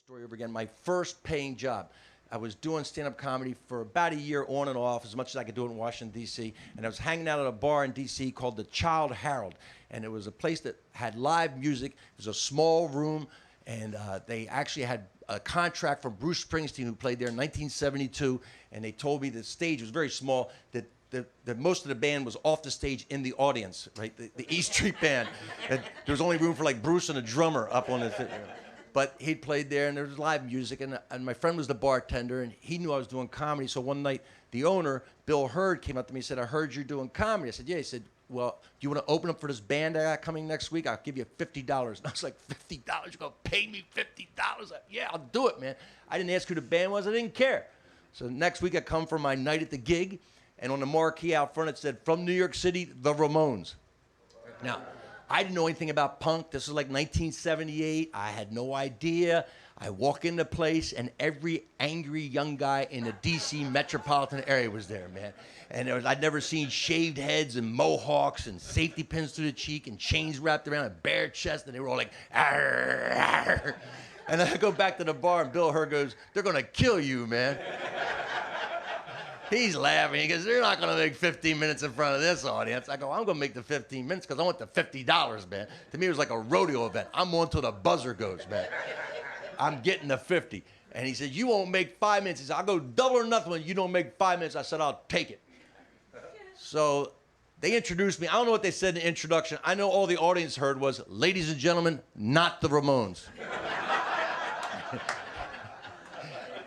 story over again. My first paying job. I was doing stand-up comedy for about a year on and off, as much as I could do it in Washington, D.C. And I was hanging out at a bar in D.C. called the Child Herald. And it was a place that had live music. It was a small room, and they actually had a contract from Bruce Springsteen, who played there in 1972. And they told me the stage was very small, that most of the band was off the stage in the audience, right? The E Street Band. And there was only room for like Bruce and a drummer up on the... But he'd played there, and there was live music, and my friend was the bartender, and he knew I was doing comedy. So one night, the owner, Bill Hurd, came up to me and said, "I heard you're doing comedy." I said, "Yeah." He said, "Well, do you want to open up for this band I got coming next week? I'll give you $50. And I was like, $50? You're going to pay me $50? Yeah, I'll do it, man. I didn't ask who the band was. I didn't care. So next week, I come for my night at the gig, and on the marquee out front, it said, "From New York City, The Ramones." Now, I didn't know anything about punk. This was like 1978. I had no idea. I walk in the place, and every angry young guy in the D.C. metropolitan area was there, man. And I'd never seen shaved heads and mohawks and safety pins through the cheek and chains wrapped around a bare chest, and they were all like, "Arr, arr." And then I go back to the bar, and Bill Hurd goes, "They're going to kill you, man." He's laughing. He goes, "They're not going to make 15 minutes in front of this audience." I go, "I'm going to make the 15 minutes because I want the $50, man." To me, it was like a rodeo event. I'm on till the buzzer goes, man. I'm getting the 50. And he said, "You won't make 5 minutes." He said, "I'll go double or nothing when you don't make 5 minutes." I said, "I'll take it." So they introduced me. I don't know what they said in the introduction. I know all the audience heard was, "Ladies and gentlemen, not the Ramones."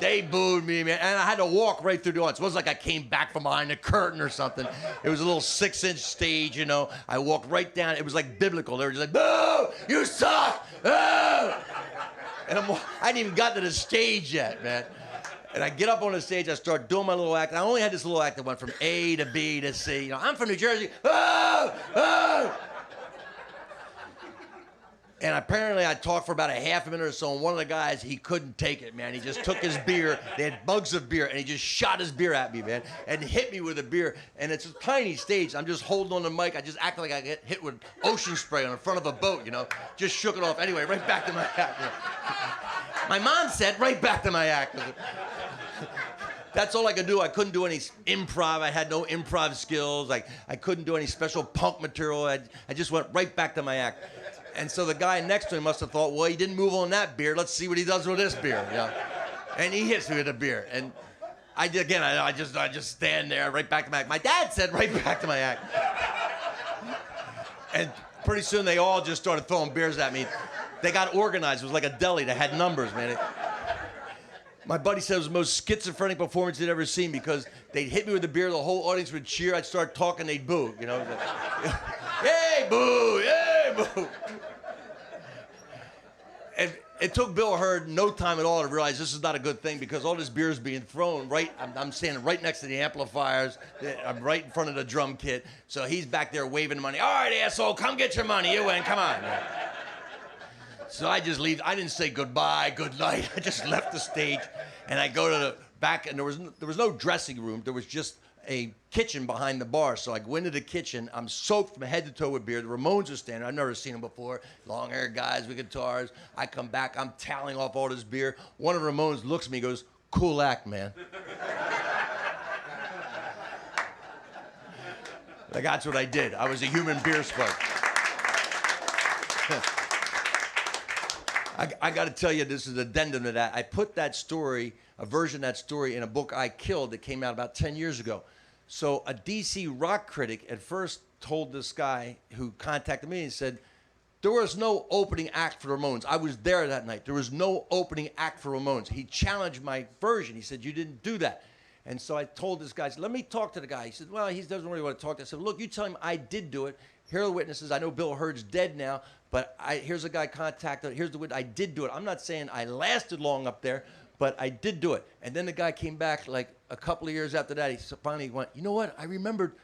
They booed me, man, and I had to walk right through the audience. It wasn't like I came back from behind the curtain or something. It was a little 6-inch stage, you know. I walked right down. It was like biblical. They were just like, "Boo! You suck! Boo!" And I hadn't even gotten to the stage yet, man. And I get up on the stage. I start doing my little act. I only had this little act that went from A to B to C. You know, "I'm from New Jersey. Boo! Boo!" And apparently I talked for about a half a minute or so, and one of the guys, he couldn't take it, man. He just took his beer. They had bugs of beer, and he just shot his beer at me, man, and hit me with a beer. And it's a tiny stage. I'm just holding on the mic. I just act like I get hit with ocean spray on the front of a boat, you know. Just shook it off. Anyway, right back to my act. My mom said, right back to my act. That's all I could do. I couldn't do any improv. I had no improv skills. I couldn't do any special punk material. I just went right back to my act. And so the guy next to him must have thought, well, he didn't move on that beer. Let's see what he does with this beer. You know? And he hits me with a beer. And I just stand there right back to my act. My dad said right back to my act. And pretty soon they all just started throwing beers at me. They got organized. It was like a deli. They had numbers, man. My buddy said it was the most schizophrenic performance he'd ever seen because they'd hit me with the beer, the whole audience would cheer, I'd start talking, they'd boo, you know. Yay, boo! Yay, boo! And it took Bill Hurd no time at all to realize this is not a good thing because all this beer is being thrown right, I'm standing right next to the amplifiers, I'm right in front of the drum kit, so he's back there waving money. "All right, asshole, come get your money, you win, come on." So I just leave. I didn't say goodbye, good night. I just left the stage, and I go to the back, and there was no dressing room. There was just a kitchen behind the bar. So I go into the kitchen. I'm soaked from head to toe with beer. The Ramones are standing. I've never seen them before. Long-haired guys with guitars. I come back. I'm toweling off all this beer. One of the Ramones looks at me and goes, "Cool act, man." Like, that's what I did. I was a human beer spud. I got to tell you, this is an addendum to that. I put that story, a version of that story, in a book I Killed that came out about 10 years ago. So a DC rock critic at first told this guy who contacted me and said, there was no opening act for Ramones. I was there that night. There was no opening act for Ramones. He challenged my version. He said, you didn't do that. And so I told this guy, I said, let me talk to the guy. He said, well, he doesn't really want to talk to us. I said, look, you tell him I did do it. Here are the witnesses. I know Bill Hurd's dead now, but here's a guy contacted. Here's the witness. I did do it. I'm not saying I lasted long up there, but I did do it. And then the guy came back like a couple of years after that. He finally went, you know what? I remembered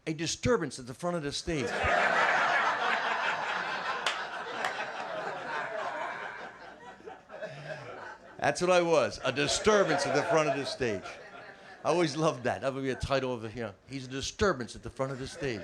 a disturbance at the front of the stage. That's what I was, a disturbance at the front of the stage. I always loved that. That would be a title of, he's a disturbance at the front of the stage.